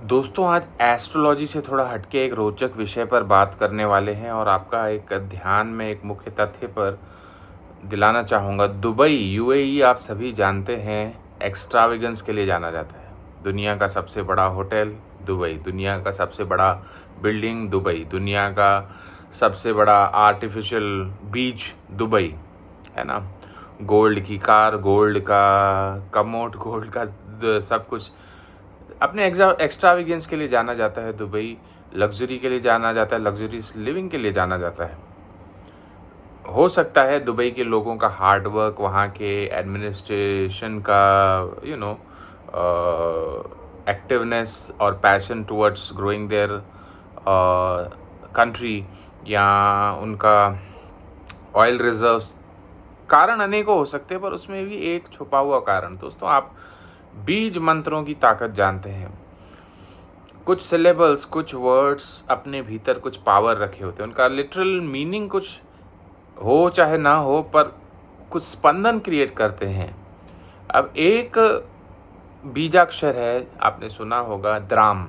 दोस्तों आज एस्ट्रोलॉजी से थोड़ा हटके एक रोचक विषय पर बात करने वाले हैं और आपका एक ध्यान में एक मुख्य तथ्य पर दिलाना चाहूँगा। दुबई यूएई आप सभी जानते हैं एक्स्ट्रावेगेंस के लिए जाना जाता है। दुनिया का सबसे बड़ा होटल दुबई, दुनिया का सबसे बड़ा बिल्डिंग दुबई, दुनिया का सबसे बड़ा आर्टिफिशियल बीच दुबई, है ना। गोल्ड की कार, गोल्ड का कमोड, गोल्ड का सब कुछ अपने एक्स्ट्रावेगेंस के लिए जाना जाता है। दुबई लग्जरी के लिए जाना जाता है, लग्जरीज लिविंग के लिए जाना जाता है। हो सकता है दुबई के लोगों का हार्ड वर्क, वहाँ के एडमिनिस्ट्रेशन का एक्टिवनेस और passion towards growing their country, या उनका ऑयल रिजर्व्स, कारण अनेकों हो सकते हैं, पर उसमें भी एक छुपा हुआ कारण। दोस्तों आप बीज मंत्रों की ताकत जानते हैं। कुछ सिलेबल्स, कुछ वर्ड्स अपने भीतर कुछ पावर रखे होते हैं। उनका लिटरल मीनिंग कुछ हो चाहे ना हो, पर कुछ स्पंदन क्रिएट करते हैं। अब एक बीजाक्षर है, आपने सुना होगा द्राम।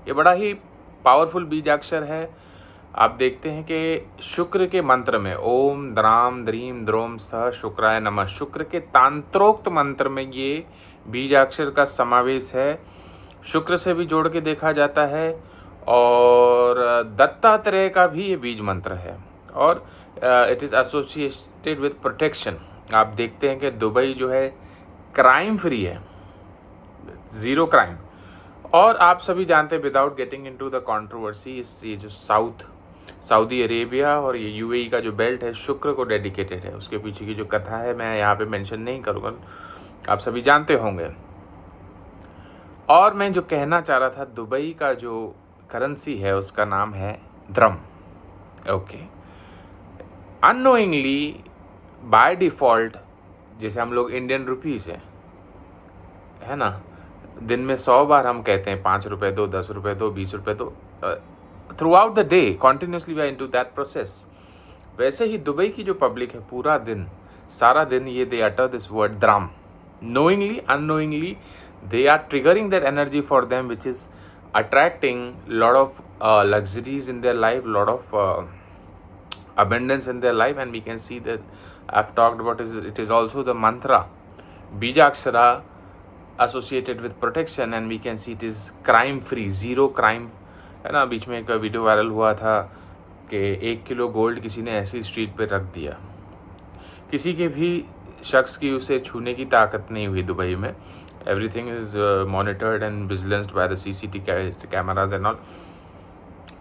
ये बड़ा ही पावरफुल बीजाक्षर है। आप देखते हैं कि शुक्र के मंत्र में ओम द्राम द्रीम द्रोम सह शुक्राय नमः, शुक्र के तांत्रोक्त मंत्र में ये बीजाक्षर का समावेश है। शुक्र से भी जोड़ के देखा जाता है और दत्तात्रेय का भी ये बीज मंत्र है और it is associated with protection. आप देखते हैं कि दुबई जो है क्राइम फ्री है, ज़ीरो क्राइम। और आप सभी जानते हैं, without getting into the controversy, ये जो सऊदी अरेबिया और ये यूएई का जो बेल्ट है शुक्र को डेडिकेटेड है। उसके पीछे की जो कथा है मैं यहाँ पे मेंशन नहीं करूँगा, आप सभी जानते होंगे। और मैं जो कहना चाह रहा था, दुबई का जो करेंसी है उसका नाम है द्रम। ओके, अननोइंगली बाय डिफ़ॉल्ट, जैसे हम लोग इंडियन रुपीज़ है ना, दिन में 100 बार हम कहते हैं 5 रुपये दो, 10 रुपये दो, 20 रुपये दो, throughout the day continuously we are into that process. वैसे ही दुबई की जो पब्लिक है पूरा दिन, सारा दिन ये दे अटर दिस वर्ड द्राम, knowingly unknowingly they are triggering that energy for them, which is attracting lot of luxuries in their life, lot of abundance in their life. And we can see that I've talked about it is also the mantra Bijakshara associated with protection, and we can see it is crime free, zero crime, है ना। बीच में एक video viral हुआ था कि 1 kilo gold किसी ने ऐसी स्ट्रीट पे रख दिया, किसी के भी शख्स की उसे छूने की ताकत नहीं हुई दुबई में। Everything is monitored and vigilanced by the CCTV cameras and all.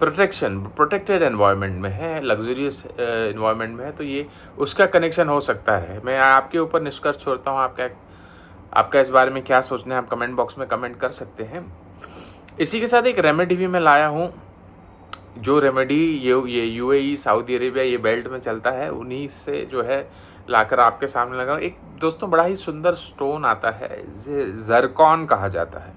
Protected environment में है, लग्जरियस एनवायरनमेंट में है, तो ये उसका कनेक्शन हो सकता है। मैं आपके ऊपर निष्कर्ष छोड़ता हूँ, आपका इस बारे में क्या सोचना है आप कमेंट बॉक्स में कमेंट कर सकते हैं। इसी के साथ एक रेमेडी भी मैं लाया हूँ, जो रेमेडी ये यूएई, सऊदी अरेबिया, ये बेल्ट में चलता है, उन्हीं से जो है लाकर आपके सामने लगा। एक दोस्तों बड़ा ही सुंदर स्टोन आता है, इसे जरकॉन कहा जाता है।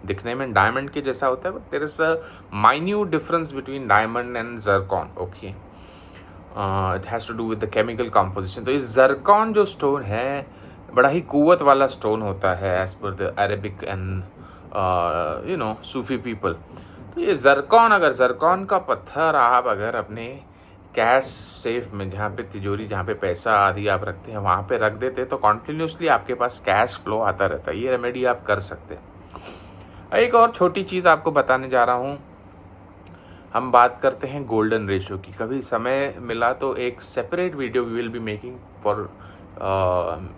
दिखने में डायमंड के जैसा होता है, but there is a minute difference between diamond and zircon. Okay, it has to do with the chemical composition. तो ये जरकॉन जो स्टोन है बड़ा ही कुव्वत वाला स्टोन होता है as per the Arabic and Sufi people. तो ये जरकॉन का पत्थर आप अगर अपने कैश सेफ में, जहाँ पे तिजोरी, जहाँ पे पैसा आदि आप रखते हैं, वहाँ पे रख देते तो कॉन्टिन्यूसली आपके पास कैश फ्लो आता रहता है। ये रेमेडी आप कर सकते हैं। एक और छोटी चीज़ आपको बताने जा रहा हूँ। हम बात करते हैं गोल्डन रेशो की। कभी समय मिला तो एक separate video we will be making for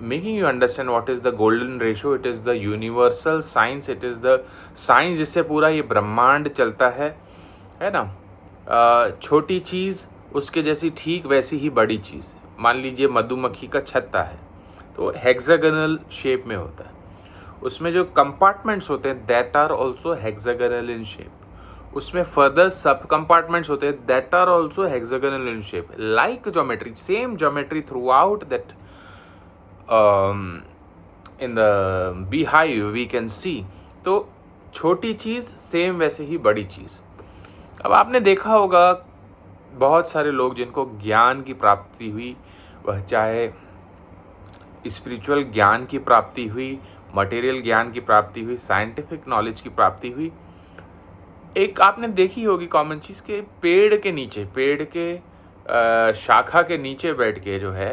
making you understand what is the golden ratio. It is the universal science, it is the science जिससे पूरा ये ब्रह्मांड चलता है ना। छोटी चीज़ उसके जैसी ठीक वैसी ही बड़ी चीज़। मान लीजिए मधुमक्खी का छत्ता है, तो हेक्सागोनल शेप में होता है। उसमें जो कंपार्टमेंट्स होते हैं that are also hexagonal in shape. उसमें फर्दर सब कंपार्टमेंट्स होते हैं that are also hexagonal in shape. Like geometry, same geometry throughout that in the beehive we can see. तो छोटी चीज़ सेम वैसे ही बड़ी चीज़। अब आपने देखा होगा बहुत सारे लोग जिनको ज्ञान की प्राप्ति हुई, वह चाहे स्पिरिचुअल ज्ञान की प्राप्ति हुई, मटेरियल ज्ञान की प्राप्ति हुई, साइंटिफिक नॉलेज की प्राप्ति हुई। एक आपने देखी होगी कॉमन चीज़ के पेड़ के नीचे, पेड़ के शाखा के नीचे बैठ के जो है,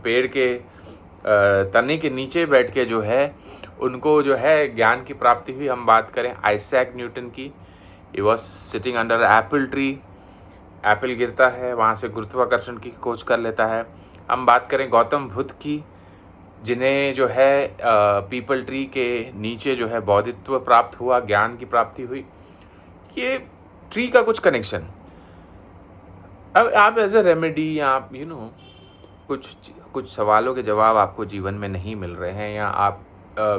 पेड़ के तने के नीचे बैठ के जो है उनको जो है ज्ञान की प्राप्ति हुई। हम बात करें आइजैक न्यूटन की, he was sitting under Apple tree, Apple गिरता है, वहाँ से गुरुत्वाकर्षण की खोज कर लेता है। हम बात करें गौतम बुद्ध की, जिन्हें जो है पीपल ट्री के नीचे जो है बौद्धित्व प्राप्त हुआ, ज्ञान की प्राप्ति हुई। ये ट्री का कुछ कनेक्शन। अब आप एज ए रेमेडी, आप कुछ सवालों के जवाब आपको जीवन में नहीं मिल रहे हैं, या आप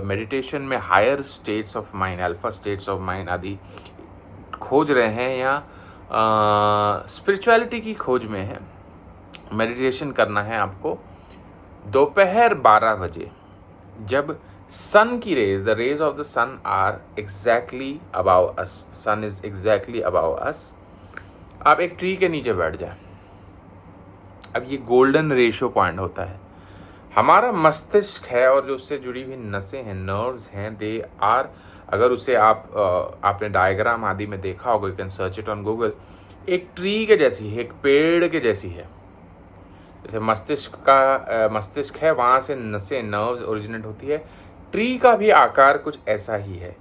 मेडिटेशन में higher states of mind, alpha states of mind आदि खोज रहे हैं, या स्पिरिचुअलिटी की खोज में है, मेडिटेशन करना है आपको दोपहर 12 बजे, जब सन की rays, the rays of the sun are exactly above us, sun is exactly above us, आप एक ट्री के नीचे बैठ जाए। अब ये गोल्डन रेशियो पॉइंट होता है। हमारा मस्तिष्क है और जो उससे जुड़ी हुई नसें हैं, नर्व्स हैं, दे आर, अगर उसे आपने डायग्राम आदि में देखा होगा, you can search it on Google, एक ट्री के जैसी है, एक पेड़ के जैसी है। जैसे मस्तिष्क है, वहाँ से नसें, नर्व्स ओरिजिनेट होती है, ट्री का भी आकार कुछ ऐसा ही है।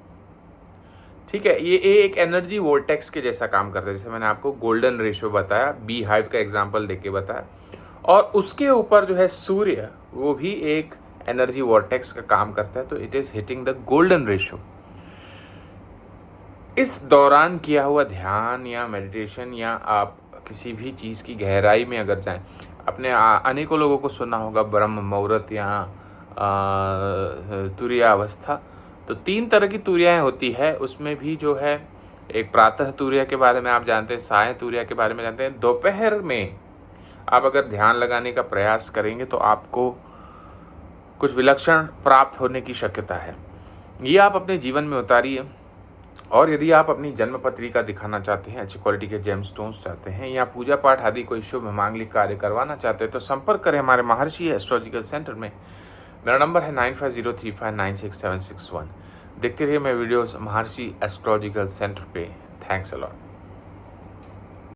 ठीक है, ये एक एनर्जी वोर्टेक्स के जैसा काम करता है। जैसे मैंने आपको गोल्डन रेशियो बताया, बी हाइव का एग्जांपल देके बताया, और उसके ऊपर जो है सूर्य, वो भी एक एनर्जी वोर्टेक्स का काम करता है। तो it is hitting the golden ratio. इस दौरान किया हुआ ध्यान या मेडिटेशन, या आप किसी भी चीज़ की गहराई में अगर जाएं, अपने अनेकों लोगों को सुना होगा ब्रह्म मुहूर्त या तुरिया अवस्था। तो 3 तरह की तुरियाएँ होती है, उसमें भी जो है एक प्रातः तुरिया के बारे में आप जानते हैं, साय तुरिया के बारे में जानते हैं। दोपहर में आप अगर ध्यान लगाने का प्रयास करेंगे तो आपको कुछ विलक्षण प्राप्त होने की शक्यता है। ये आप अपने जीवन में उतारिए। और यदि आप अपनी जन्म पत्रिका दिखाना चाहते हैं, अच्छी क्वालिटी के जेमस्टोन्स चाहते हैं, या पूजा पाठ आदि कोई शुभ मांगलिक कार्य करवाना चाहते हैं, तो संपर्क करें हमारे महर्षि एस्ट्रोलॉजिकल सेंटर में। मेरा नंबर है 9503596761। देखते रहिए मेरे वीडियोस महर्षि एस्ट्रोलॉजिकल सेंटर पे। Thanks a lot.